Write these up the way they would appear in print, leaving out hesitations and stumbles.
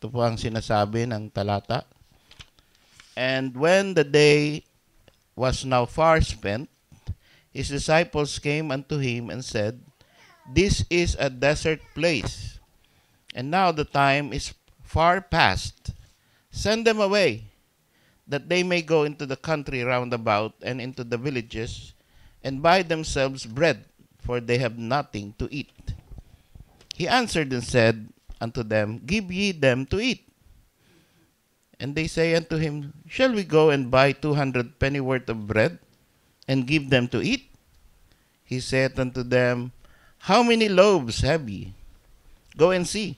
Ito po ang sinasabi ng talata. And when the day was now far spent, his disciples came unto him and said, This is a desert place, and now the time is far past. Send them away, that they may go into the country round about and into the villages, and buy themselves bread, for they have nothing to eat. He answered and said unto them, Give ye them to eat. And they say unto him, Shall we go and buy 200 pennyworth of bread, and give them to eat? He said unto them, How many loaves have ye? Go and see.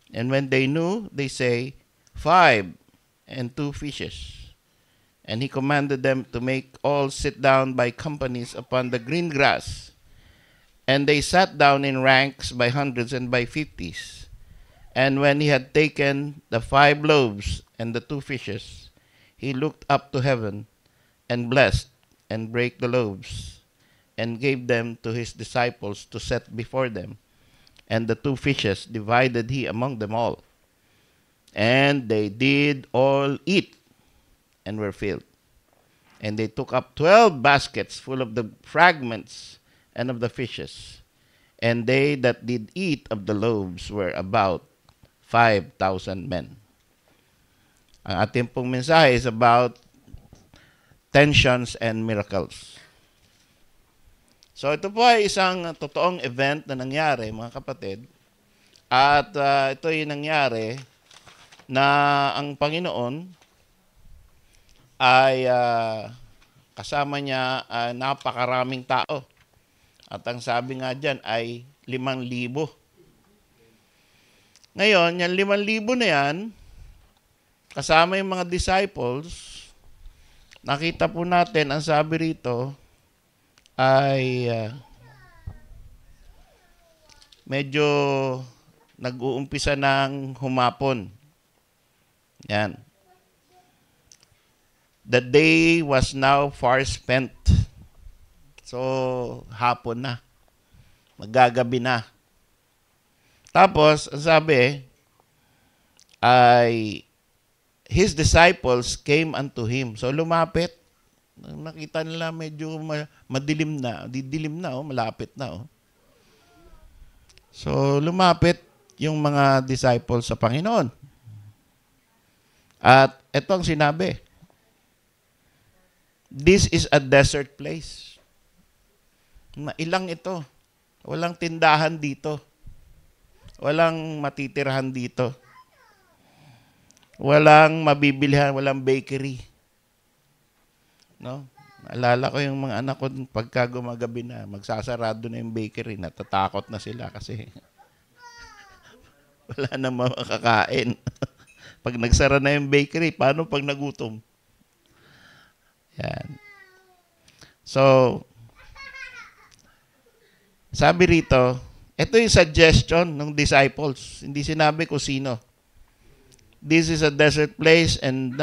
And when they knew, they say, 5, and 2 fishes. And he commanded them to make all sit down by companies upon the green grass. And they sat down in ranks by hundreds and by fifties. And when he had taken the 5 loaves and the 2 fishes, he looked up to heaven, and blessed, and brake the loaves, and gave them to his disciples to set before them. And the 2 fishes divided he among them all. And they did all eat, and were filled. And they took up 12 baskets full of the fragments and of the fishes. And they that did eat of the loaves were about 5,000 men. Ang ating pong mensahe is about tensions and miracles. So ito po ay isang totoong event na nangyari, mga kapatid. At ito ay nangyari na ang Panginoon ay kasama niya napakaraming tao. At ang sabi nga dyan ay 5,000. Ngayon, yung 5,000 na yan, kasama yung mga disciples, nakita po natin, ang sabi rito, ay medyo nag-uumpisa ng humapon. Yan. The day was now far spent. So, hapon na. Magagabi na. Tapos, ang sabi, ay his disciples came unto him. So, lumapit. Nakita nila medyo madilim na. Didilim na, malapit na. So, lumapit yung mga disciples sa Panginoon. At ito ang sinabi. This is a desert place. Ilang ito. Walang tindahan dito. Walang matitirahan dito. Walang mabibilihan, walang bakery. No? Naalala ko yung mga anak ko pagka gumagabi na, magsasarado na yung bakery, natatakot na sila kasi wala na makakain. Pag nagsara na yung bakery, paano pag nagutom? Yan. So, sabi rito, ito yung suggestion ng disciples. Hindi sinabi kung sino. This is a desert place and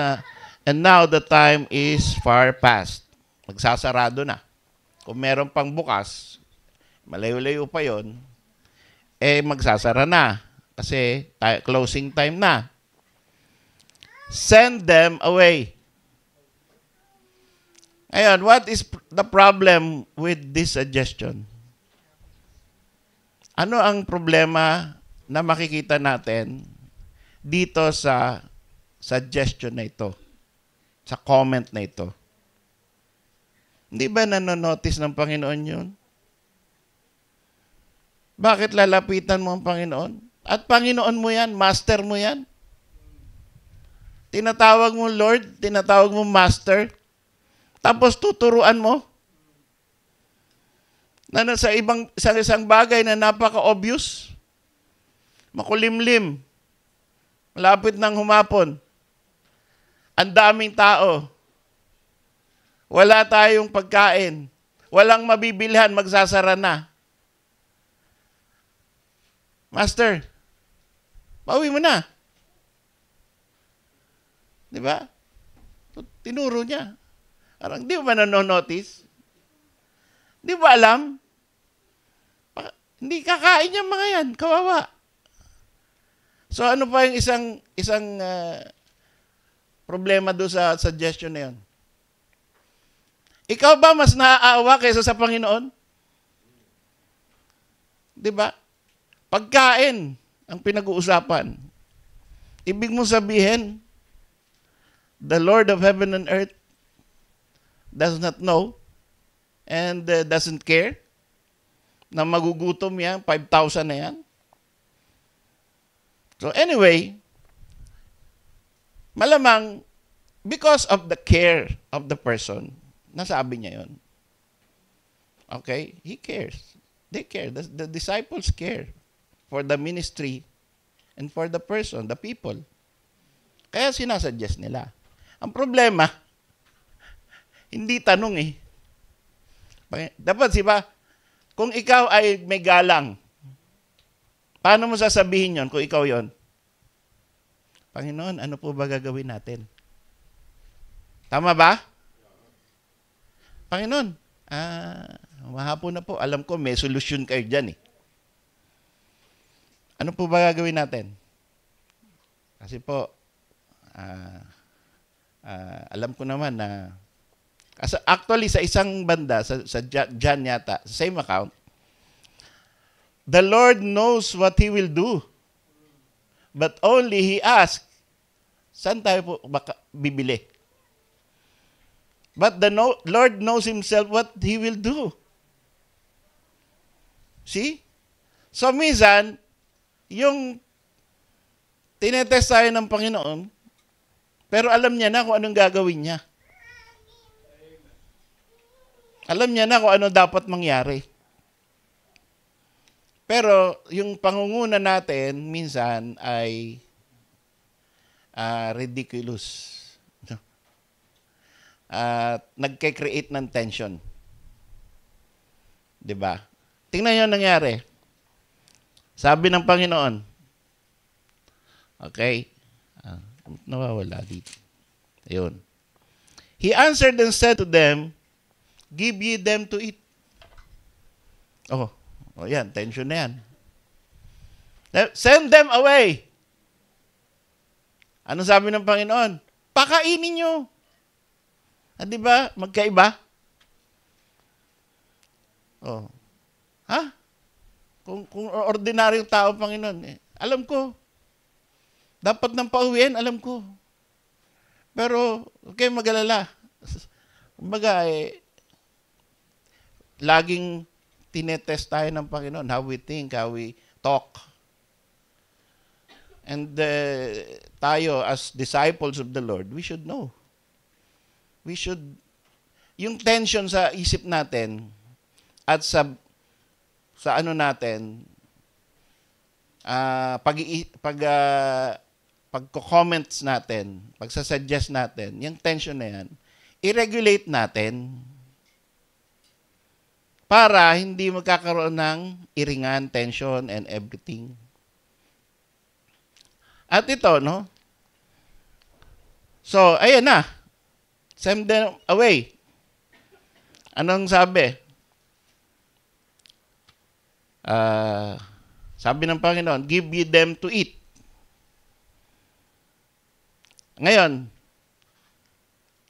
now the time is far past. Magsasarado na. Kung meron pang bukas, malayo-layo pa yon, magsasara na. Kasi closing time na. Send them away. Ngayon, what is the problem with this suggestion? Ano ang problema na makikita natin dito sa suggestion na ito, sa comment na ito? Hindi ba nanonotice ng Panginoon yun? Bakit lalapitan mo ang Panginoon? At Panginoon mo yan, Master mo yan. Tinatawag mo Lord, tinatawag mo Master, tapos tuturuan mo na sa isang bagay na napaka-obvious, makulimlim, malapit ng humapon, ang daming tao, wala tayong pagkain, walang mabibilhan, magsasara na. Master, pauwi mo na. Di ba? Tinuro niya. Parang di ba nanonotice? Di ba alam? Hindi kakain yung mga yan. Kawawa. So ano pa yung isang problema do sa suggestion na yun? Ikaw ba mas naaawa kaysa sa Panginoon? 'Di ba? Pagkain ang pinag-uusapan. Ibig mo sabihin, the Lord of heaven and earth does not know and doesn't care na magugutom yan, 5,000 na yan. So anyway, malamang because of the care of the person, nasabi niya yon. Okay? He cares. They care. The disciples care for the ministry and for the person, the people. Kaya sinasuggest nila. Ang problema, hindi tanong eh. Dapat, diba, kung ikaw ay may galang, paano mo sasabihin yon kung ikaw yon? Panginoon, ano po ba gagawin natin? Tama ba? Panginoon, mahapon na po. Alam ko, may solusyon kayo dyan eh. Ano po ba gagawin natin? Kasi po, alam ko naman na, actually, sa isang banda, sa John yata, sa same account, the Lord knows what He will do. But only He asks, saan tayo po bibili? But the Lord knows Himself what He will do. See? So, minsan, yung tinetest tayo ng Panginoon, pero alam niya na kung anong gagawin niya. Alam niya na kung ano dapat mangyari. Pero, yung pangunguna natin, minsan, ay ridiculous. Nagke-create ng tension. 'Di ba? Tingnan niyo ang nangyari. Sabi ng Panginoon, okay, nawawala dito. Ayun. He answered and said to them, give ye them to eat. Oh, yan, tension na yan. Send them away. Ano sabi ng Panginoon? Pakainin nyo. Di ba? Magkaiba? Oh. Ha? Kung ordinaryong tao, Panginoon, alam ko. Dapat nang pauwiin, alam ko. Pero, okay, mag-alala. Kumbaga, laging tinetest tayo ng Panginoon. How we think, how we talk. And tayo, as disciples of the Lord, we should know. Yung tension sa isip natin at sa ano natin, pagko-comments natin, pagsasuggest natin, yung tension na yan, i-regulate natin para hindi magkakaroon ng iringan, tension, and everything. At ito, no? So, ayan na. Send them away. Anong sabi? Sabi ng Panginoon, give ye them to eat. Ngayon,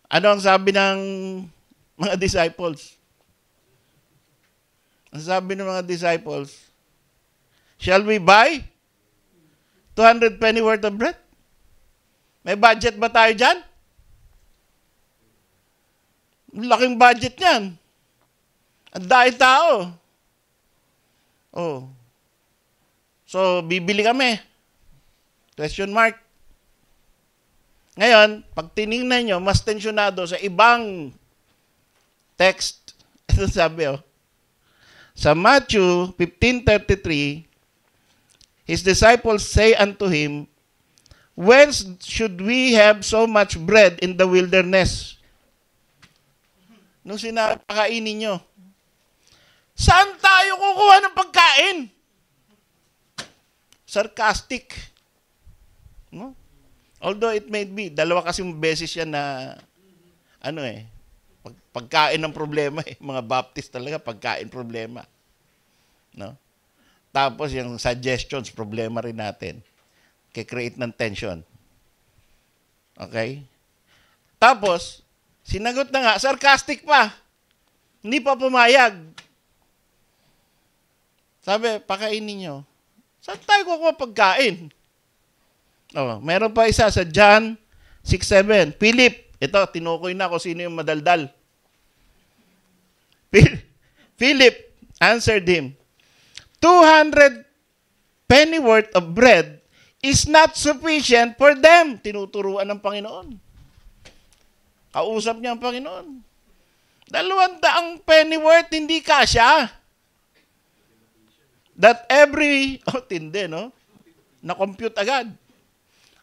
ano ang sabi ng mga disciples? Ang sabi ng mga disciples, shall we buy 200 penny worth of bread? May budget ba tayo dyan? Laking budget niyan. Ang dahil tao. Oh. So, bibili kami. Question mark. Ngayon, pag tinignan nyo, mas tensyonado sa ibang text. Ito sabi, sa Matthew 15:33, his disciples say unto him, whence should we have so much bread in the wilderness? Nung sinabi, pakainin nyo, saan tayo kukuha ng pagkain? Sarcastic. No? Although it may be, dalawa kasing beses yan na, pagkain ng problema eh. Mga Baptist talaga, pagkain problema. No? Tapos yung suggestions, problema rin natin. Kikreate ng tension. Okay? Tapos, sinagot na nga, sarcastic pa. Hindi pa pumayag. Sabi, pakainin nyo. Saan tayo kukuha pagkain? Oh, meron pa isa sa John 6:7. Philip, ito, tinukoy na kung sino yung madaldal. Philip answered him, 200 pennyworth of bread is not sufficient for them. Tinuturuan ng Panginoon. Kausap niya ang Panginoon. 200 pennyworth, hindi kasya. That every, tindi, no? Na-compute agad.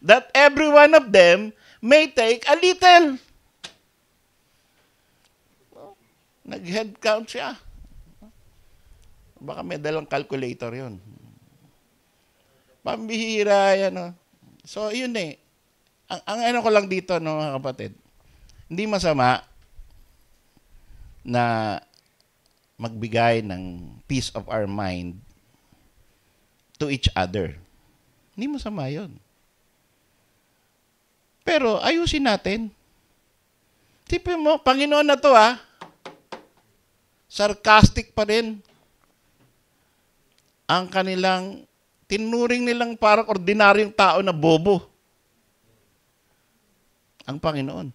That every one of them may take a little. Nag-head count siya. Baka may dalang calculator yun. Pambihira yan, no? So, yun eh. Ang ano ko lang dito, no, mga kapatid, hindi masama na magbigay ng peace of our mind to each other. Hindi masama yun. Pero, ayusin natin. Tipin mo, Panginoon na to, sarcastic pa rin ang kanilang tinuring nilang parang ordinaryong tao na bobo ang Panginoon.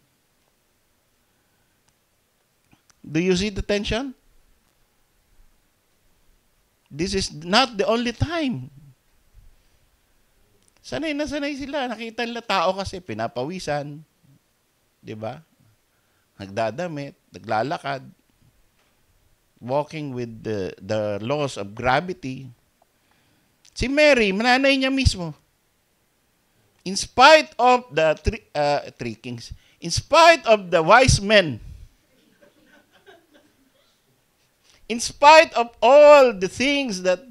Do you see the tension? This is not the only time. Sanay na sanay sila. Nakita nila tao kasi pinapawisan. Di ba? Nagdadamit, naglalakad, walking with the laws of gravity. Si Mary, mananay niya mismo. In spite of the three kings, in spite of the wise men, in spite of all the things that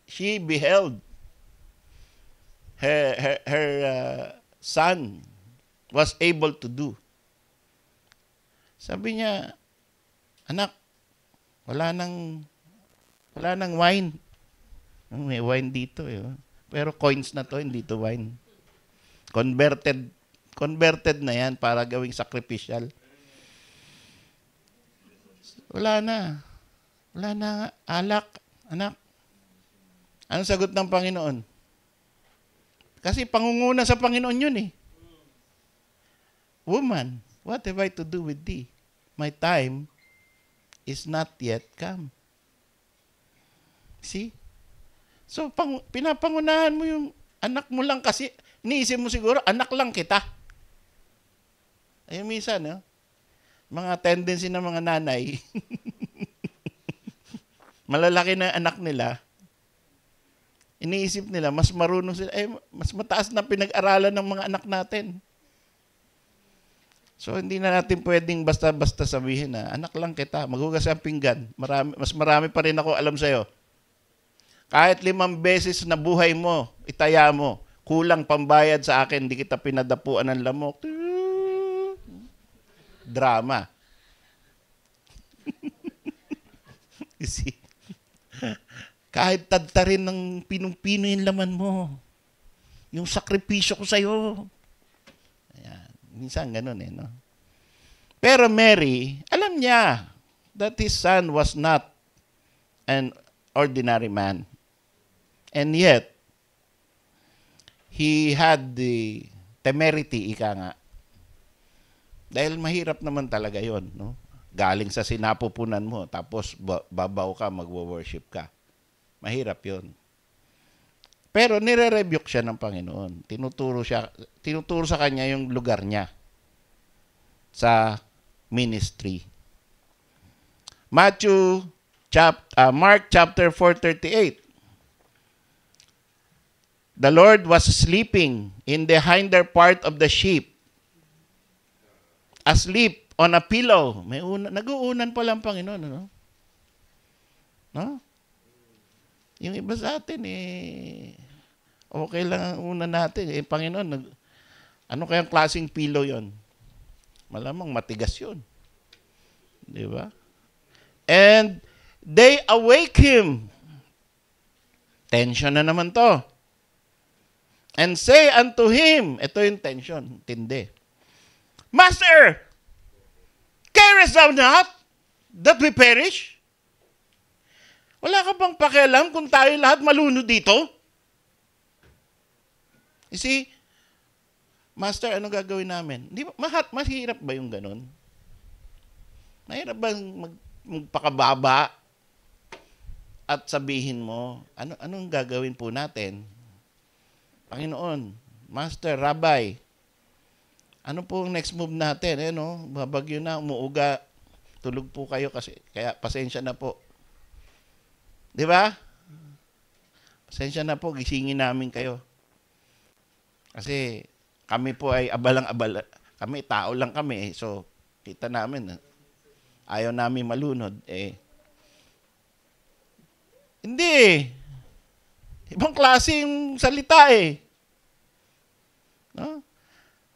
she beheld, her son was able to do. Sabi niya, anak, wala nang wine. May wine dito. Pero coins na to, hindi to wine. Converted na yan para gawing sacrificial. Wala na. Wala na alak, anak. Anong sagot ng Panginoon? Kasi pangunguna sa Panginoon yun eh. Woman, what have I to do with thee? My time is not yet come. See? So, pinapangunahan mo yung anak mo lang kasi, iniisip mo siguro, anak lang kita. Ayun, minsan, mga tendency ng mga nanay, malalaki na anak nila, iniisip nila, mas marunong sila, mas mataas na pinag-aralan ng mga anak natin. So, hindi na natin pwedeng basta-basta sabihin na, anak lang kita, maghugas ang pinggan. Mas marami pa rin ako alam sa'yo. Kahit 5 beses na buhay mo, itaya mo, kulang pambayad sa akin, di kita pinadapuan ng lamok. Drama. You see? Kahit tadtarin ng pinong-pino yung laman mo. Yung sakripisyo ko sa'yo. Ayan. Minsan ganun no? Pero Mary, alam niya that his son was not an ordinary man. And yet, he had the temerity, ika nga. Dahil mahirap naman talaga yon, no? Galing sa sinapupunan mo, tapos babaw ka, magwo-worship ka. Mahirap yon. Pero nire-rebuke siya ng Panginoon. Tinuturo sa kanya yung lugar niya sa ministry. Mark chapter 4:38. The Lord was sleeping in the hinder part of the sheep, asleep on a pillow. Nag-uunan pa lang Panginoon, no? Yung iba sa atin, okay lang ang una natin. Panginoon, ano kayang klaseng pillow yon? Malamang matigas yun. Di ba? And they awake him. Tension na naman to. And say unto him, ito yung tension, tindi. Master, carest thou not that we perish? Wala ka bang pakialam kung tayo lahat malunod dito? You see, Master, ano gagawin namin? Di ba, mahirap ba yung ganun? Mahirap ba magpakababa at sabihin mo, anong gagawin po natin? Panginoon, Master, Rabbi, ano po ang next move natin? Babagyo na, umuuga, tulog po kayo kasi, kaya pasensya na po. Di ba? Pasensya na po, gisingin namin kayo. Kasi kami po ay abalang-abala. Kami, tao lang kami. So, kita namin, ayaw namin malunod. Hindi. Ibang klase yung salita No?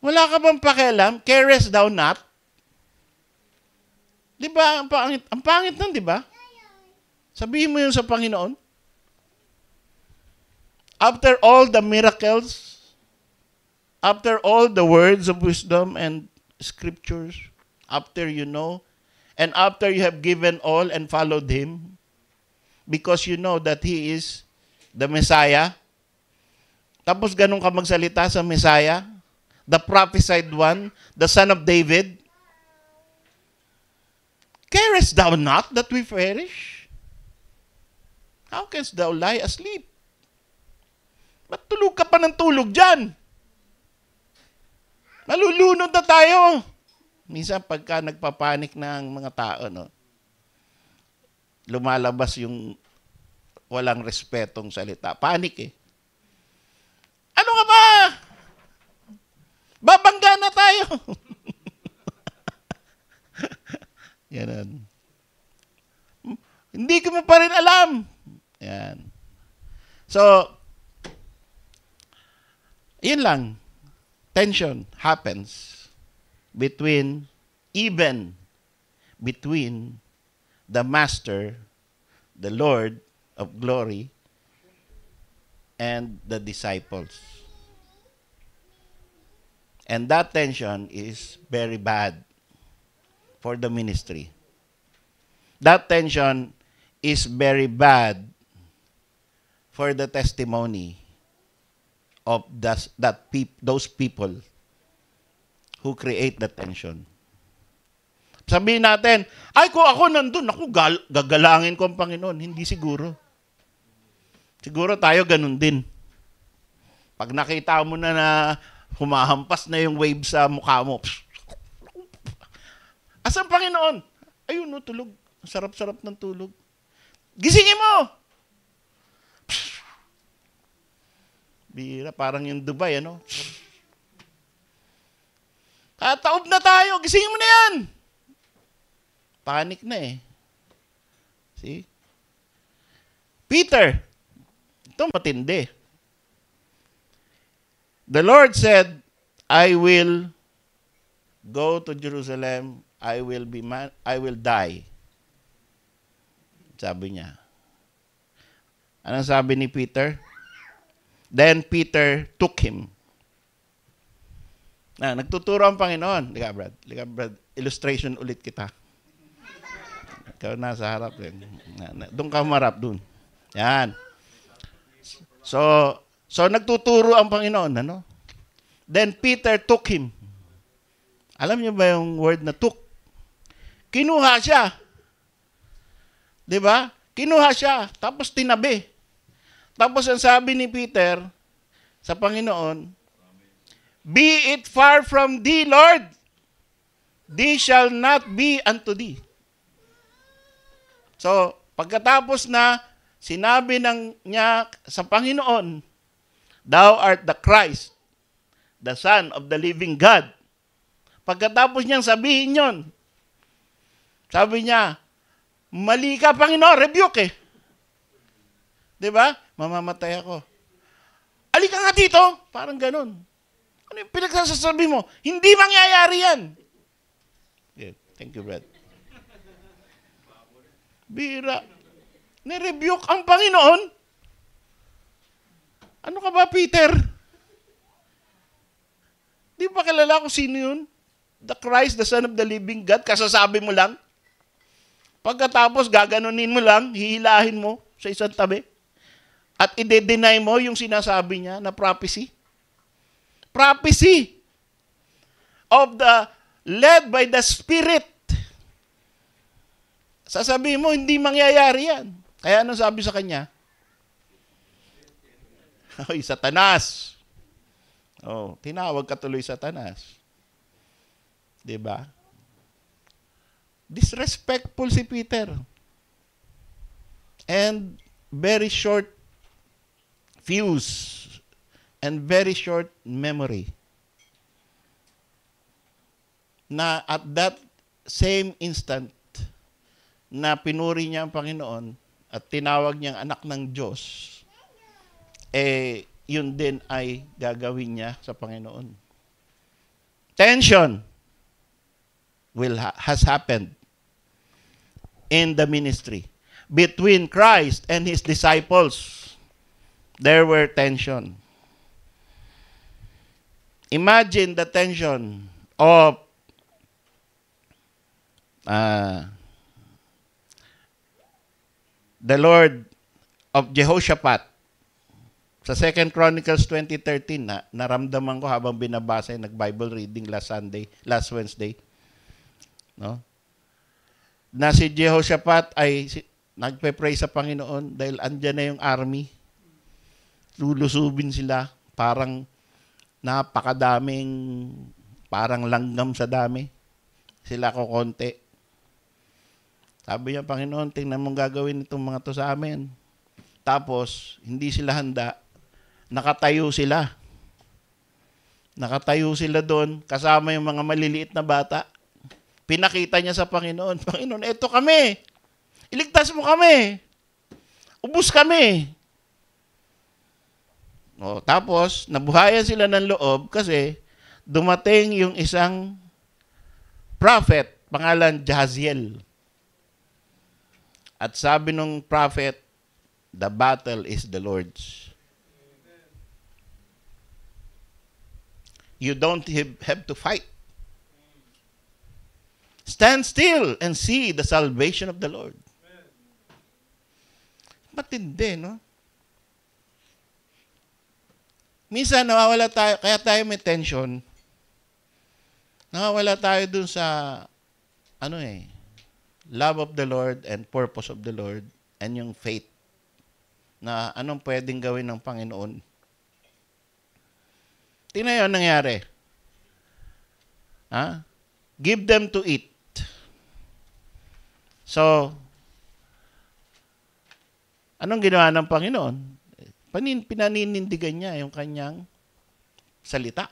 Wala ka bang pakialam? Carest thou not? Di ba? Ang pangit nun, di ba? Sabihin mo yun sa Panginoon. After all the miracles, after all the words of wisdom and scriptures, after you know, and after you have given all and followed Him, because you know that He is the Messiah, tapos ganun ka magsalita sa Messiah, the prophesied one, the Son of David, carest thou not that we perish? How canst thou lie asleep? Ba't tulog ka pa ng tulog dyan? Nalulunod na tayo. Minsan pagka nagpapanik ng mga tao, lumalabas yung walang respetong salita. Panik Ano ka ba? Babangga na tayo. Yan. Hindi ko mo pa rin alam. Yan. So, yun lang. Tension happens even between the Master, the Lord of glory, and the disciples. And that tension is very bad for the ministry. That tension is very bad for the testimony of those people who create the tension. Sabihin natin, ay kung ako nandun, gagalangin ko ang Panginoon. Hindi siguro. Siguro tayo ganun din. Pag nakita mo na humahampas na yung wave sa mukha mo, asan Panginoon? Ayun, tulog. Sarap-sarap ng tulog. Gisingin mo! Bira, parang yung Dubai, Taob na tayo, gisingin mo na yan! Panic na See? Peter, ito matindi. The Lord said, I will go to Jerusalem, I will die. Sabi niya. Anong sabi ni Peter? Then Peter took him. Nagtuturo ang Panginoon. Liga, Brad. Illustration ulit kita. Ikaw nasa harap. Doon ka marap, doon. Yan. So nagtuturo ang Panginoon. Then Peter took him. Alam niyo ba yung word na took? Kinuha siya. Diba? Kinuha siya. Tapos tinabi. Tapos ang sabi ni Peter sa Panginoon, be it far from thee, Lord. Thee shall not be unto thee. So, pagkatapos na sinabi niya sa Panginoon, thou art the Christ, the Son of the living God. Pagkatapos niyang sabihin yon, sabi niya, mali ka, Panginoon, rebuke Diba? Mamamatay ako. Alika nga dito. Parang ganun. Ano yung pinagsasasabi mo? Hindi mangyayari yan. Yeah, thank you, Brad. Bira. Nirebuke ang Panginoon. Ano ka ba, Peter? Di ba kilala kung sino yun? The Christ, the Son of the Living God. Kasasabi mo lang. Pagkatapos, gaganunin mo lang, hihilahin mo sa isang tabi. At ide-deny mo yung sinasabi niya na prophecy. Prophecy of the led by the Spirit. Sasabihin mo, hindi mangyayari yan. Kaya ano sabi sa kanya? Oy, Satanas. Oh, tinawag ka tuloy Satanas. 'Di ba? Disrespectful si Peter. And very short fuse and very short memory. Na at that same instant na pinuri niya ang Panginoon at tinawag niyang anak ng Diyos, yun din ay gagawin niya sa Panginoon. Tension has happened in the ministry. Between Christ and His disciples, there were tension. Imagine the tension of the Lord of Jehoshaphat. Sa 2 Chronicles 20:13, naramdaman ko habang binabasa yung nag-Bible reading last Wednesday. No? Na si Jehoshaphat ay nagpe-pray sa Panginoon dahil andyan na yung army. Lulusubin sila, parang napakadaming, parang langgam sa dami. Sila ko konti. Sabi niya, Panginoon, tingnan mong gagawin itong mga to sa amin. Tapos, hindi sila handa. Nakatayo sila. Nakatayo sila doon, kasama yung mga maliliit na bata. Pinakita niya sa Panginoon, Panginoon, eto kami. Iligtas mo kami. Ubus kami. O, tapos, nabuhayan sila ng loob kasi dumating yung isang prophet, pangalan Jahaziel. At sabi nung prophet, the battle is the Lord's. You don't have to fight. Stand still and see the salvation of the Lord. Matindi, no? Minsan nawawala tayo, kaya tayo may tension. Nawawala tayo dun sa, love of the Lord and purpose of the Lord and yung faith na anong pwedeng gawin ng Panginoon. Tingnan yun nangyari. Give them to eat. So, anong ginawa ng Panginoon? Pinaninindigan niya yung kanyang salita.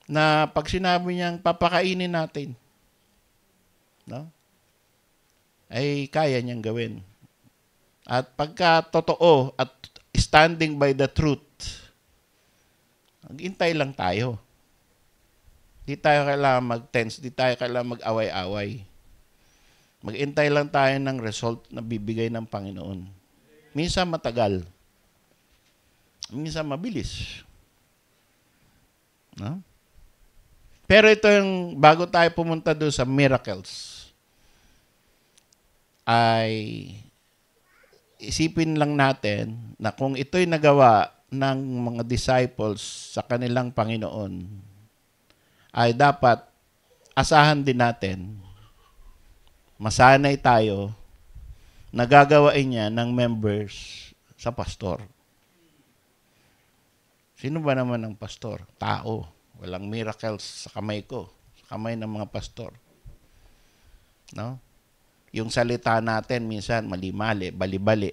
Na pag sinabi niyang papakainin natin, no? Ay kaya niyang gawin. At pagka totoo at standing by the truth, maghintay lang tayo. Di tayo kailangan mag-tense, di tayo kailangan mag-away-away. Maghintay lang tayo ng result na bibigay ng Panginoon. Minsan matagal. Minsan mabilis. No? Pero ito yung, bago tayo pumunta doon sa miracles, ay isipin lang natin na kung ito'y nagawa ng mga disciples sa kanilang Panginoon, ay dapat asahan din natin, masanay tayo, nagagawain niya ng members sa pastor. Sino ba naman ang pastor? Tao. Walang miracles sa kamay ko, sa kamay ng mga pastor. No? Yung salita natin minsan mali-mali, bali-bali.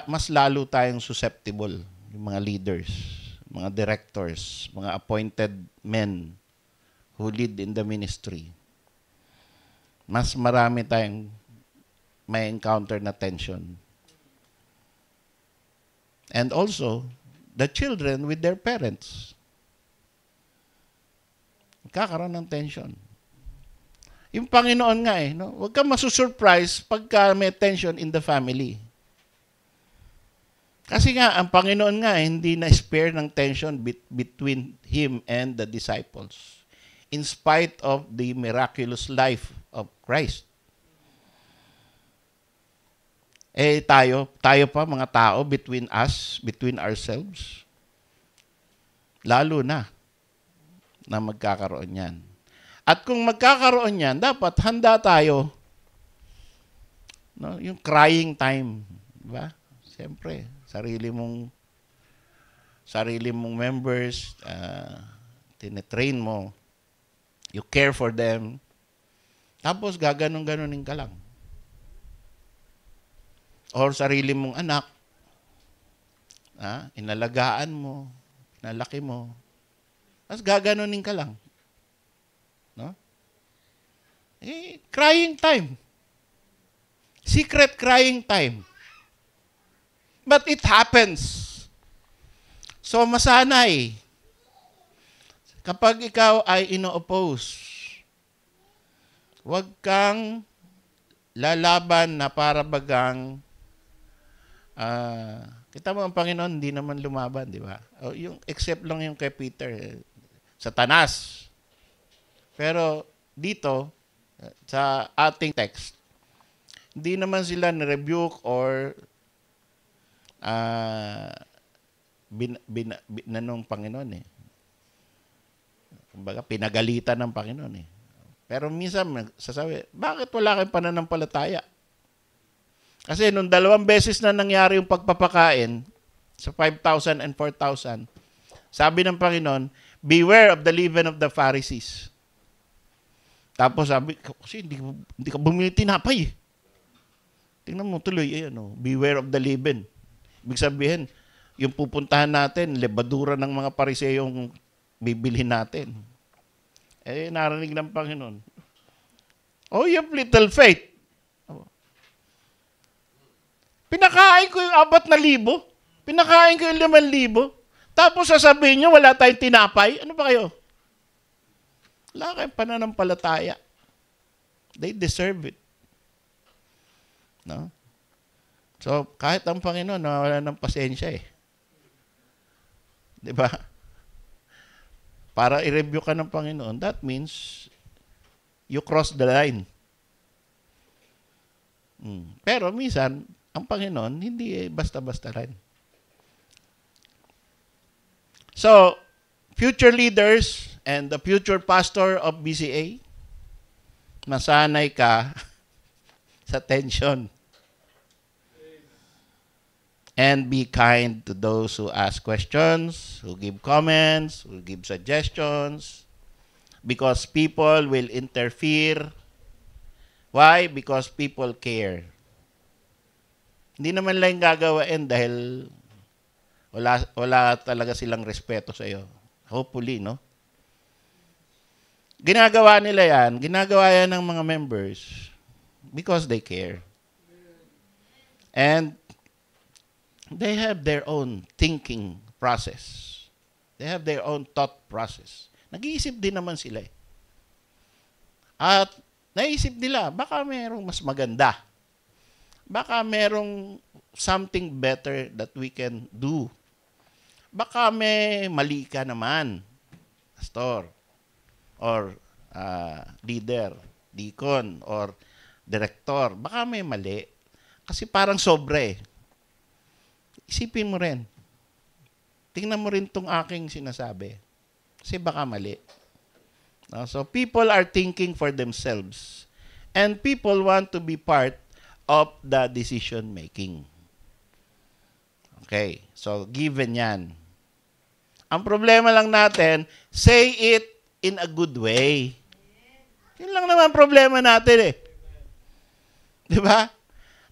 Mas lalo tayong susceptible, yung mga leaders, mga directors, mga appointed men who lead in the ministry. Mas marami tayong may encounter na tension. And also, the children with their parents. Magkakaroon ng tension. Yung Panginoon nga no? Huwag kang masusurprise pagka may tension in the family. Kasi nga, ang Panginoon nga, hindi na-spare ng tension between Him and the disciples. In spite of the miraculous life of Christ. Tayo pa mga tao, between us, between ourselves, lalo na magkakaroon yan. At kung magkakaroon yan, dapat handa tayo. No? Yung crying time. Diba? Siyempre, sarili mong members, tinetrain mo, you care for them, tapos gaganon-ganonin ka lang. Or sarili mong anak, inalagaan mo, pinalaki mo, tapos gaganunin ka lang. No? Crying time. Secret crying time. But it happens. So masanay. Kapag ikaw ay ino-oppose, huwag kang lalaban na para bagang kita mo ang Panginoon hindi naman lumaban, di ba? Yung except lang yung kay Peter, Satanas. Pero dito sa ating text, hindi naman sila ni-rebuke or binanong Panginoon eh. Kumbaga, pinagalitan ng Panginoon eh. Pero minsan, sasabi, bakit wala kayong pananampalataya? Kasi nung 2 beses na nangyari yung pagpapakain sa 5,000 and 4,000, sabi ng Panginoon, beware of the leaven of the Pharisees. Tapos sabi, kasi hindi ka bumili tinapay eh. Tingnan mo tuloy, beware of the leaven. Ibig sabihin, yung pupuntahan natin, lebadura ng mga Pariseyong bibilhin natin. Narinig ng Panginoon. Oh, you have little faith. Pinakain ko yung 4,000. Pinakain ko yung 5,000. Tapos sasabihin nyo, wala tayong tinapay. Ano ba kayo? Wala kayong pananampalataya. They deserve it. No? So, kahit ang Panginoon, wala ng pasensya eh. Di ba? Para i-review ka ng Panginoon, that means you cross the line. Pero minsan, ang Panginoon, hindi basta-basta rin. So, future leaders and the future pastor of BCA, masanay ka sa tension. And be kind to those who ask questions, who give comments, who give suggestions. Because people will interfere. Why? Because people care. Hindi naman lang gagawain dahil wala talaga silang respeto sa iyo. Hopefully, no? Ginagawa yan ng mga members because they care. And they have their own thinking process. They have their own thought process. Nag-iisip din naman sila eh. At naisip nila, baka merong mas maganda. Baka merong something better that we can do. Baka may mali ka naman, pastor, or leader, deacon, or director. Baka may mali. Kasi parang sobre. Isipin mo rin. Tingnan mo rin tong aking sinasabi. Kasi baka mali. No? So people are thinking for themselves. And people want to be part of the decision making. Okay. So given yan. Ang problema lang natin, say it in a good way. Yun lang naman problema natin eh. Di ba?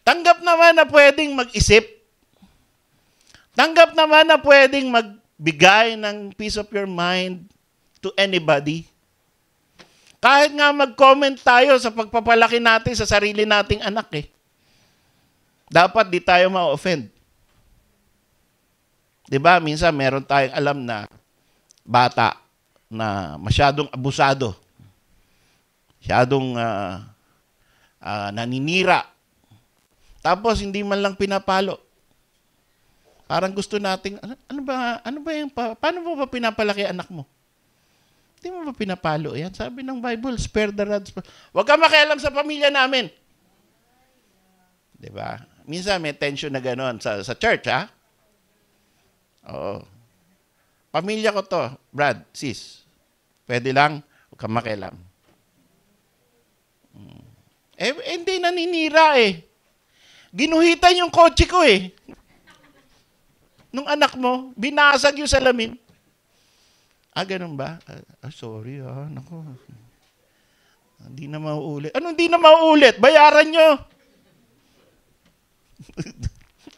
Tanggap naman na pwedeng mag-isip. Tanggap naman na pwedeng magbigay ng peace of your mind to anybody. Kahit nga mag-comment tayo sa pagpapalaki natin sa sarili nating anak eh. Dapat di tayo ma-offend. Diba? Minsan meron tayong alam na bata na masyadong abusado. Masyadong naninira. Tapos hindi man lang pinapalo. Parang gusto nating, ano ba yung, paano mo ba pinapalaki anak mo? Hindi mo ba pinapalo yan? Sabi ng Bible, spare the rod. Huwag ka makialam sa pamilya namin. Diba? Minsan may tension na gano'n sa church, ha? Oo. Pamilya ko to, Brad, sis. Pwede lang, huwag ka makialam. Hindi naninira eh. Ginuhitan yung kotse ko eh. Nung anak mo, binasag yung salamin. Ganun ba? Sorry naku. Hindi na mauulit. Ano hindi na mauulit? Bayaran nyo.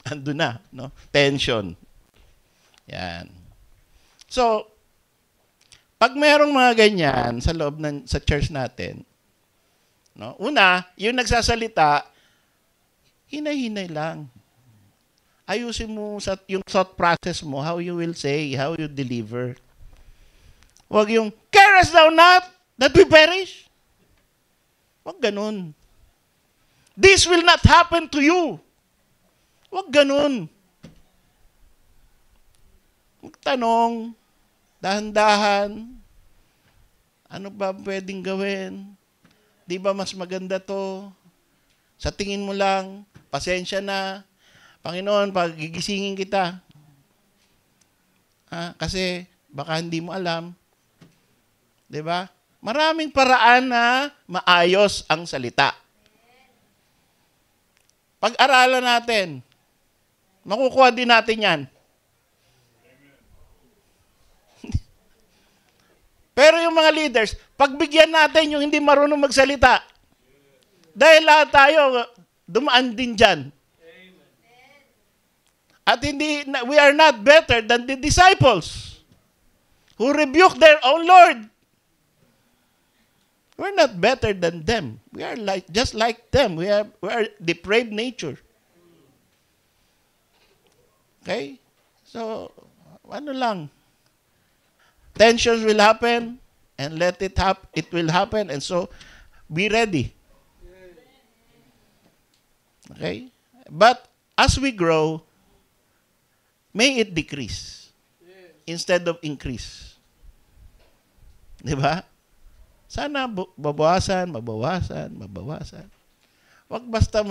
Ando na, no? Tension. Yan. So, pag mayroong mga ganyan sa loob sa church natin, no? Una, yung nagsasalita, hinay-hinay lang. Ayusin mo yung thought process mo, how you will say, how you deliver. Huwag yung, carest thou not that we perish? Huwag ganun. This will not happen to you. Huwag ganun. Magtanong, dahan-dahan, ano ba pwedeng gawin? Di ba mas maganda to? Sa tingin mo lang, pasensya na. Panginoon, pagigisingin kita. Kasi baka hindi mo alam. Di ba? Maraming paraan na maayos ang salita. Pag-aralan natin, makukuha din natin yan. Pero yung mga leaders, pagbigyan natin yung hindi marunong magsalita. Dahil lahat tayo, dumaan din dyan. At we are not better than the disciples who rebuked their own Lord. We're not better than them. We are just like them. We are depraved nature. Okay? So, ano lang. Tensions will happen and let it happen. It will happen, and so be ready. Okay? But as we grow, may it decrease instead of increase. Di ba? Sana mabawasan. Wag basta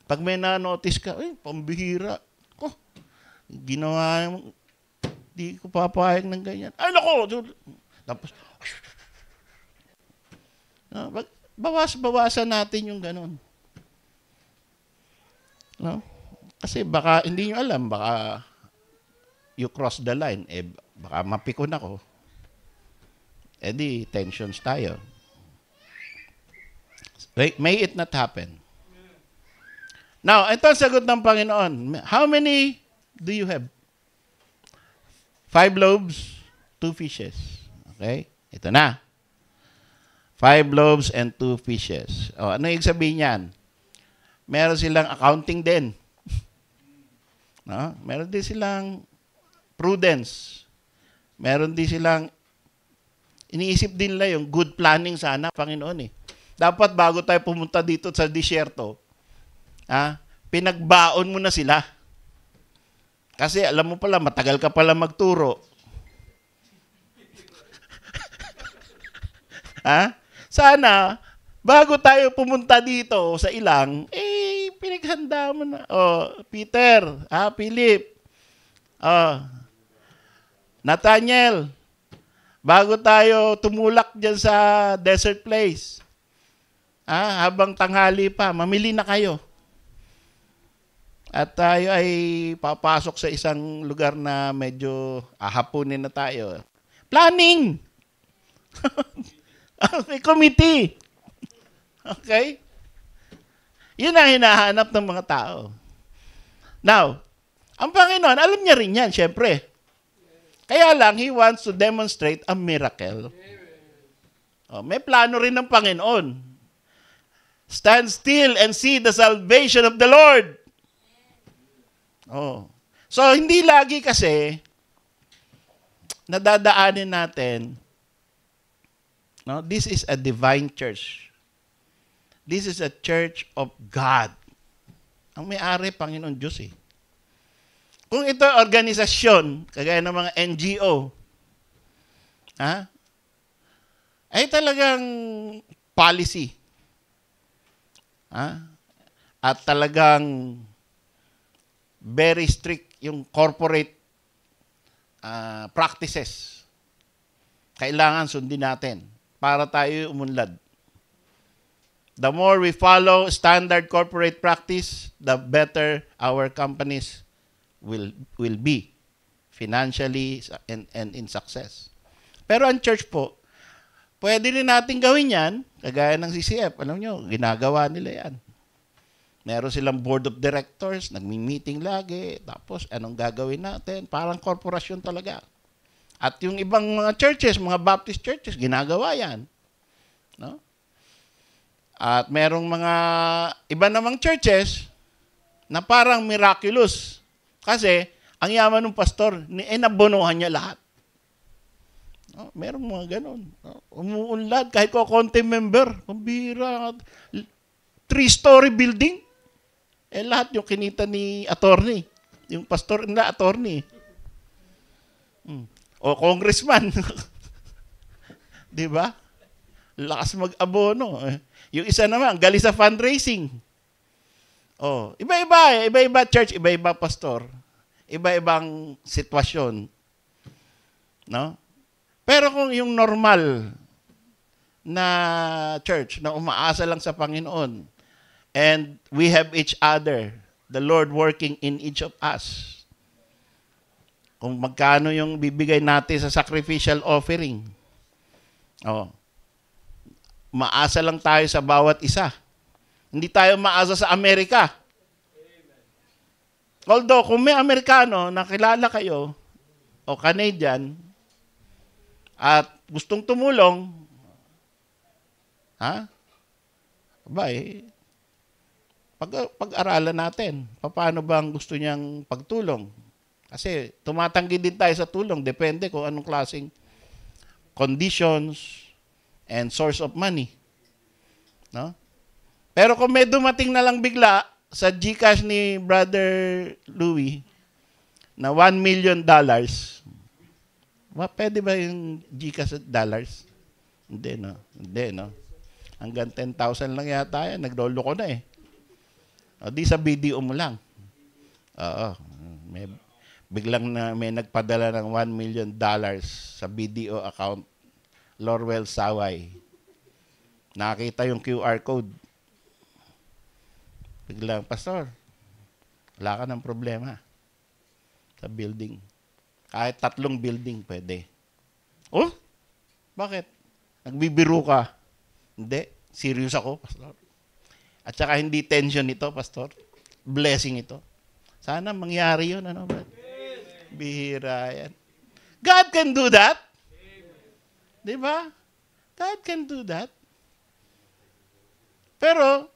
pag may na-notice ka, pambihira. Ginawa mo, di ko papayag ng ganyan. Ay, nako! Tapos, bawasan natin yung ganun. No? Kasi baka, hindi nyo alam, baka you cross the line, baka mapikon ako. Di, tensions tayo. May it not happen. Now, ito ang sagot ng Panginoon. How many do you have? 5 loaves, 2 fishes. Okay? Ito na. 5 loaves and 2 fishes. Ano yung sabihin niyan? Meron silang accounting din. No? Meron din silang prudence. Meron din silang iniisip din nila yung good planning sana, Panginoon eh. Dapat bago tayo pumunta dito sa disyerto, pinagbaon mo na sila. Kasi alam mo pala, matagal ka pala magturo. Sana, bago tayo pumunta dito sa ilang, pinaghanda mo na. Peter, Philip, Nathaniel, bago tayo tumulak dyan sa desert place, habang tanghali pa, mamili na kayo. At tayo ay papasok sa isang lugar na medyo hapunin na tayo. Planning! May committee. Okay? Yun ang hinahanap ng mga tao. Now, ang Panginoon, alam niya rin yan, syempre. Kaya lang, He wants to demonstrate a miracle. May plano rin ng Panginoon. Stand still and see the salvation of the Lord. So, hindi lagi kasi nadadaanin natin, this is a divine church. This is a church of God. Ang may-ari, Panginoon Diyos eh. Kung ito organisasyon, kagaya ng mga NGO, ay talagang policy. At talagang very strict yung corporate practices. Kailangan sundin natin para tayo umunlad. The more we follow standard corporate practice, the better our companies will be financially and in success. Pero ang church po, pwede rin natin gawin yan, kagaya ng CCF. Alam nyo, ginagawa nila yan. Meron silang board of directors, nagmi-meeting lagi, tapos anong gagawin natin? Parang korporasyon talaga. At yung ibang mga churches, mga Baptist churches, ginagawa yan. No? At merong mga iba namang churches na parang miraculous. Kasi, ang yaman ng pastor, nabonohan niya lahat. No? Merong mga ganun. No? Umuunlad, kahit ko konti member, pambira, 3-story building. Lahat yung kinita ni attorney. Yung pastor na attorney. O congressman. Di ba? Lakas mag-abono. Yung isa naman, galing sa fundraising. Iba-iba. Iba-iba church, iba-iba pastor. Iba-ibang sitwasyon. No? Pero kung yung normal na church na umaasa lang sa Panginoon, and we have each other, the Lord working in each of us, kung magkano yung bibigay natin sa sacrificial offering, maasa lang tayo sa bawat isa. Hindi tayo maasa sa Amerika. Although, kung may Amerikano na kilala kayo, o Canadian, at gustong tumulong, pag-aralan natin, paano ba ang gusto niyang pagtulong? Kasi tumatanggi din tayo sa tulong, depende kung anong klaseng conditions and source of money. No? Pero kung may dumating na lang bigla sa GCash ni Brother Louie na $1 million, pwede ba yung GCash dollars? Hindi, no? Hanggang 10,000 lang yata yan. Naglolo ko na eh. Di sa BDO mo lang. Biglang may nagpadala ng $1 million sa BDO account, Lorwell Saway. Nakita yung QR code. Biglang, Pastor, wala ka ng problema sa building. Kahit 3 building, pwede. Bakit? Nagbibiro ka. Hindi. Serious ako, Pastor. At saka hindi tension ito, Pastor. Blessing ito. Sana mangyari yun. Bihira yan. God can do that. Diba? God can do that. Pero,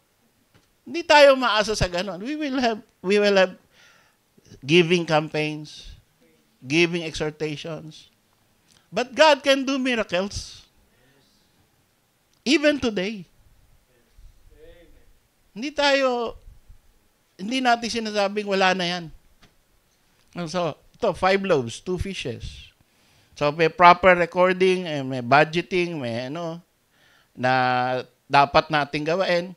hindi tayo maasa sa ganon. We will have giving campaigns, giving exhortations. But God can do miracles. Even today. Hindi natin sinasabing wala na yan. So, ito, 5 loaves, 2 fishes. So, may proper recording, may budgeting, may na dapat nating gawain.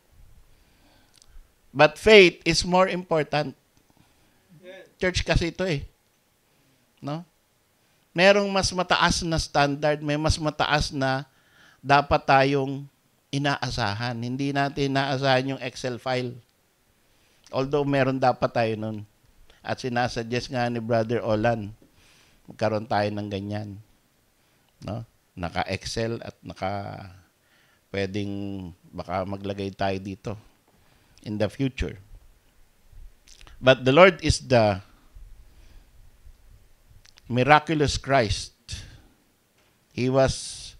But faith is more important. Church kasi ito eh. No? Merong mas mataas na standard, may mas mataas na dapat tayong inaasahan. Hindi natin inaasahan yung Excel file. Although meron dapat tayo nun. At sinasuggest nga ni Brother Olan, magkaroon tayo ng ganyan. No? Naka-Excel at pwedeng baka maglagay tayo dito in the future. But the Lord is the miraculous Christ. He was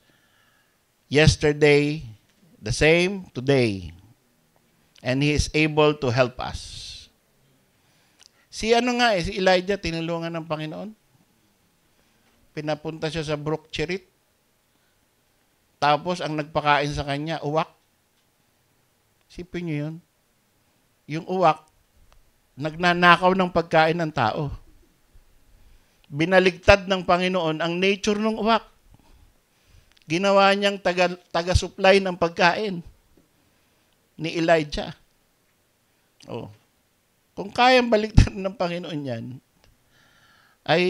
yesterday the same today. And He is able to help us. Si Elijah, tinulungan ng Panginoon. Pinapunta siya sa Brook Cherith. Tapos, ang nagpakain sa kanya, uwak. Sipin niyo yun. Yung uwak, nagnanakaw ng pagkain ng tao. binaligtad ng Panginoon ang nature ng uwak. Ginawa niyang taga-supply ng pagkain ni Elijah. Oh. Kung kayang baligtad ng Panginoon yan, ay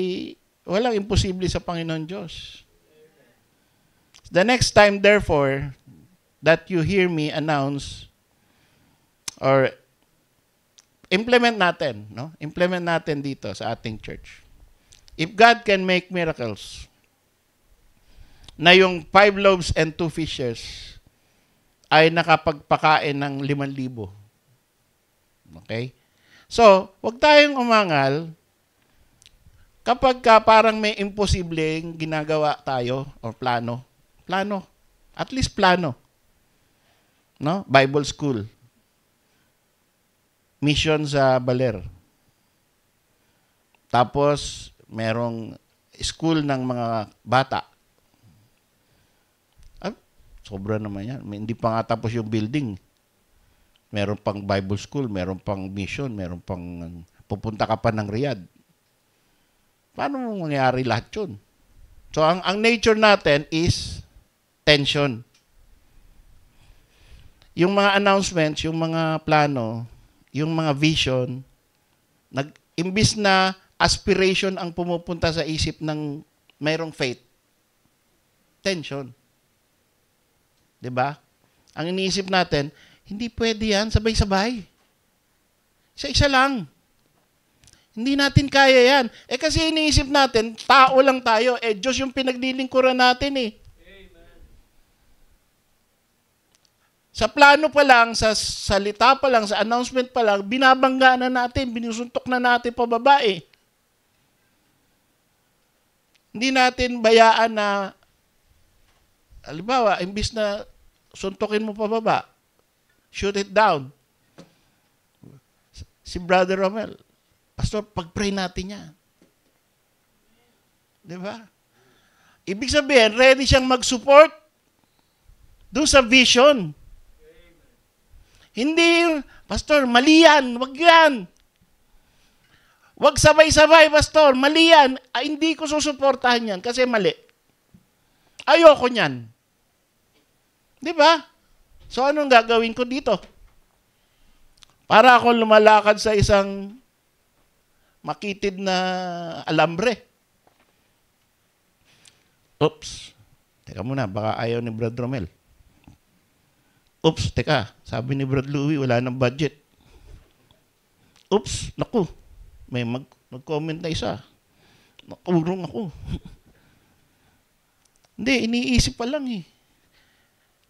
walang imposible sa Panginoon Diyos. The next time, therefore, that you hear me announce or implement natin, no? Implement natin dito sa ating church. If God can make miracles, na yung 5 loaves and 2 fishes ay nakapagpakain ng 5,000. Okay? So, wag tayong umangal kapag parang may imposibleng ginagawa tayo o plano. Plano. At least plano. No? Bible school. Mission sa Baler. Tapos, merong school ng mga bata. Sobra naman yan. Hindi pa nga tapos yung building. Meron pang Bible school, meron pang mission, meron pang pupunta ka pa ng Riyadh. Paano mangyari lahat yun? So, ang nature natin is tension. Yung mga announcements, yung mga plano, yung mga vision, imbis na aspiration ang pumupunta sa isip ng mayroong faith. Tension. 'Di ba? Ang iniisip natin, hindi pwede yan, sabay-sabay. Isa-isa lang. Hindi natin kaya yan. Kasi iniisip natin, tao lang tayo. Diyos yung pinaglilingkuran natin eh. Amen. Sa plano pa lang, sa salita pa lang, sa announcement pa lang, binabangga na natin, binusuntok na natin pababa eh. Hindi natin bayaan na, halimbawa, imbis na suntukin mo pababa, shoot it down. Si Brother Romel, Pastor, pag-pray natin yan. Di ba? Ibig sabihin, ready siyang mag-support doon sa vision. Hindi, Pastor, mali yan. Wag yan. Wag sabay-sabay, Pastor. Mali yan. Hindi ko susuportahan yan kasi mali. Ayoko niyan. Di ba? So, anong gagawin ko dito? Para ako lumalakad sa isang makitid na alambre. Oops. Teka muna, baka ayaw ni Brad Romel. Oops, teka. Sabi ni Brad Louie, wala nang budget. Oops, naku. May mag-comment na isa. Nakurong ako. Hindi, iniisip pa lang eh.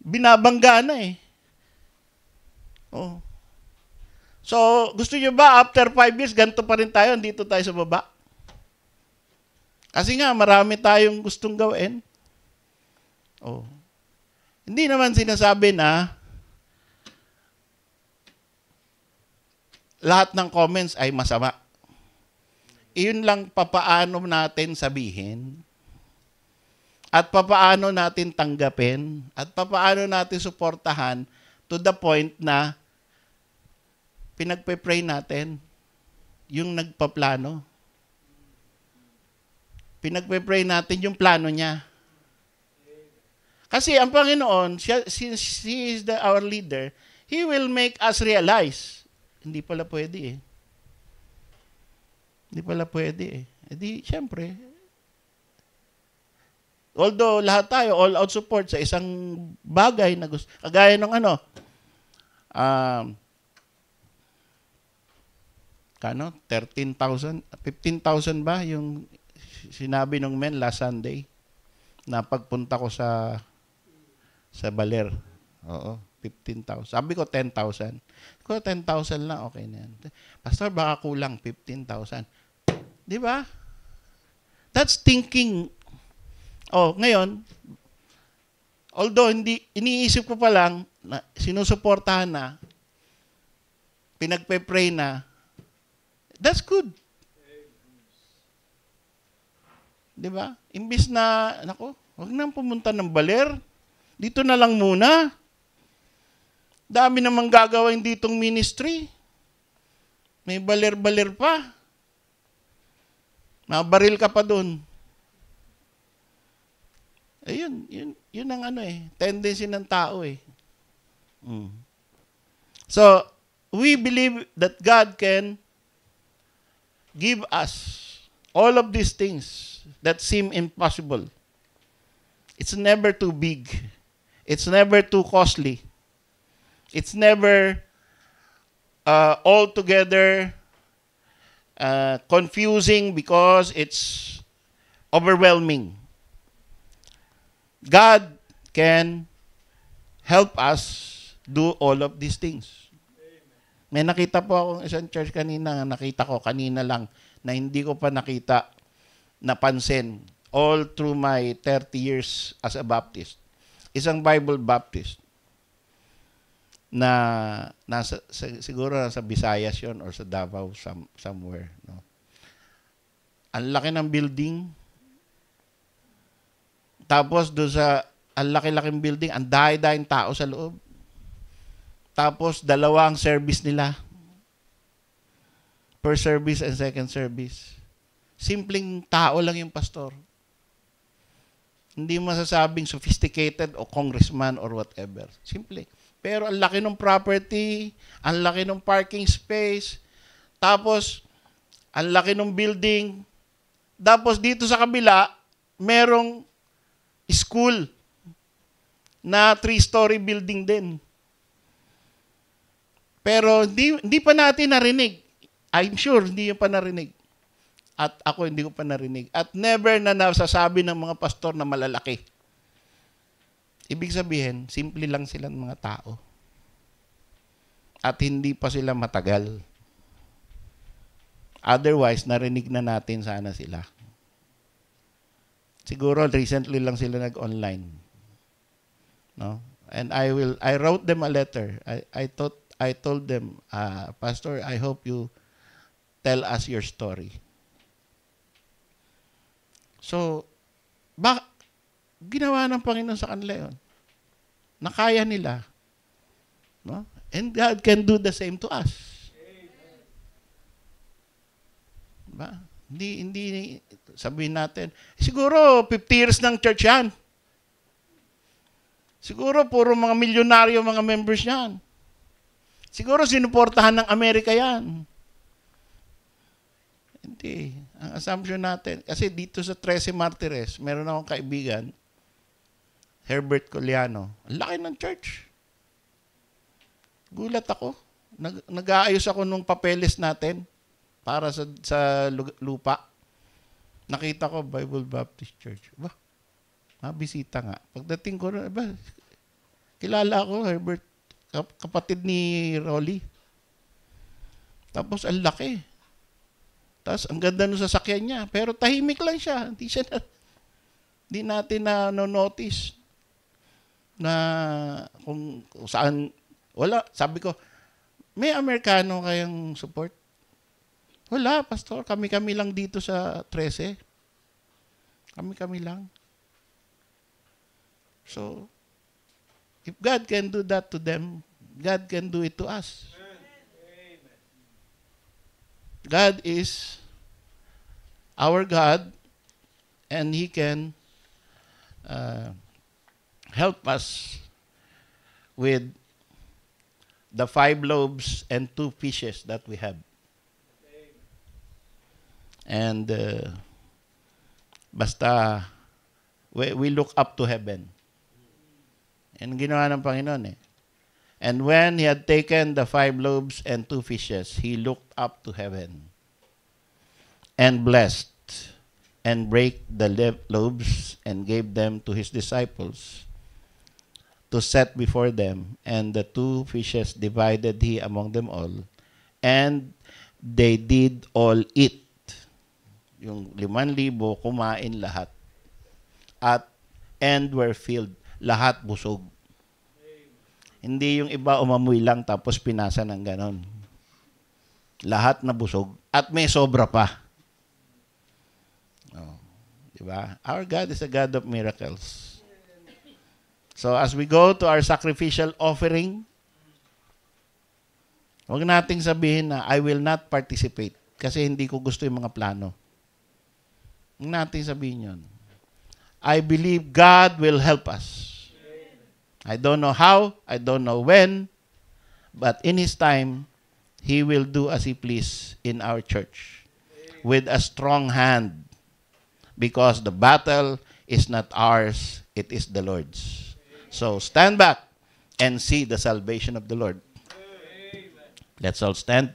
Binabangga na eh. Oh. So, gusto nyo ba after 5 years, ganito pa rin tayo, andito tayo sa baba? Kasi nga, marami tayong gustong gawin. Oh. Hindi naman sinasabi na lahat ng comments ay masama. Iyon lang papaano natin sabihin at papaano natin tanggapin at papaano natin suportahan to the point na pinagpe-pray natin yung nagpaplano. Pinagpe-pray natin yung plano niya. Kasi ang Panginoon, since He is our leader, He will make us realize, hindi pala pwede eh. Hindi pala pwede eh. Di, syempre, although lahat tayo, all out support sa isang bagay na gusto, kagaya ng 13,000, 15,000 ba yung sinabi ng men last Sunday na pagpunta ko sa Baler. Oo, 15,000. Sabi ko 10,000. Ko 10,000 lang, okay na yan. Pastor, baka kulang 15,000. Di ba? That's thinking. Oh, ngayon, although hindi iniisip ko pa lang na sinusuportahan na, pinagpe-pray na, that's good. Di ba? Imbis na, nako, wag nang pumunta ng Baler. Dito na lang muna. Dami namang gagawin ditong ministry. May Baler-Baler pa. Mabaril ka pa dun. Ayun, yun ang tendency ng tao eh. So, we believe that God can give us all of these things that seem impossible. It's never too big. It's never too costly. It's never altogether confusing because it's overwhelming. God can help us do all of these things. May nakita po akong isang church kanina, nakita ko kanina lang, na hindi ko pa napansin all through my 30 years as a Baptist. Isang Bible Baptist na siguro nasa Visayas yun or sa Davao somewhere. No? Ang laki ng building. Tapos doon sa ang laki-laking building, ang dahi-dahing tao sa loob. Tapos dalawa ang service nila. First service and second service. Simpleng tao lang yung pastor. Hindi masasabing sophisticated o congressman or whatever. Simple. Pero ang laki ng property, ang laki ng parking space, tapos ang laki ng building. Tapos dito sa kabila, merong school na 3-story building din. Pero hindi pa natin narinig. I'm sure hindi pa narinig. At ako hindi ko pa narinig. At never na nasasabi ng mga pastor na malalaki. Ibig sabihin, simple lang silang mga tao. At hindi pa sila matagal. Otherwise, narinig na natin sana sila. Siguro recently lang sila nag-online. No? And I wrote them a letter. I told them, Pastor, I hope you tell us your story. So, ginawa ng Panginoon sa kanila yun. Nakaya nila. No? And God can do the same to us. Diba? Hindi sabihin natin, siguro 50 years ng church yan. Siguro puro mga milyonaryo mga members yan. Siguro sinuportahan ng Amerika yan. Hindi. Ang assumption natin, kasi dito sa 13 Martires, meron akong kaibigan, Herbert Coliano. Ang laki ng church. Gulat ako. Nag-aayos ako nung papeles natin para sa lupa. Nakita ko, Bible Baptist Church. Ba? Bisita nga. Pagdating ko, kilala ako, Herbert, kapatid ni Rolly. Tapos, ang laki. Tapos, ang ganda nung sasakyan niya. Pero tahimik lang siya. Hindi natin na-notice na kung saan, wala. Sabi ko, may Amerikano kayang support? Wala, pastor. Kami-kami lang dito sa 13. Kami-kami lang. So, if God can do that to them, God can do it to us. God is our God, and He can help us with the 5 loaves and 2 fishes that we have. And basta we look up to heaven. And ginawa ng Panginoon eh. And when He had taken the 5 loaves and 2 fishes, He looked up to heaven and blessed and brake the loaves and gave them to His disciples to set before them. And the 2 fishes divided He among them all. And they did all eat. Yung 5,000 kumain lahat. And were filled. Lahat busog. Hindi yung iba umamoy lang tapos pinasa ng ganon. Lahat na busog. At may sobra pa. Oh, diba? Our God is a God of miracles. So as we go to our sacrificial offering, huwag nating sabihin na I will not participate kasi hindi ko gusto yung mga plano. Huwag natin sabihin yun. I believe God will help us. I don't know how, I don't know when, but in His time, He will do as He please in our church with a strong hand, because the battle is not ours, it is the Lord's. So stand back and see the salvation of the Lord. Let's all stand.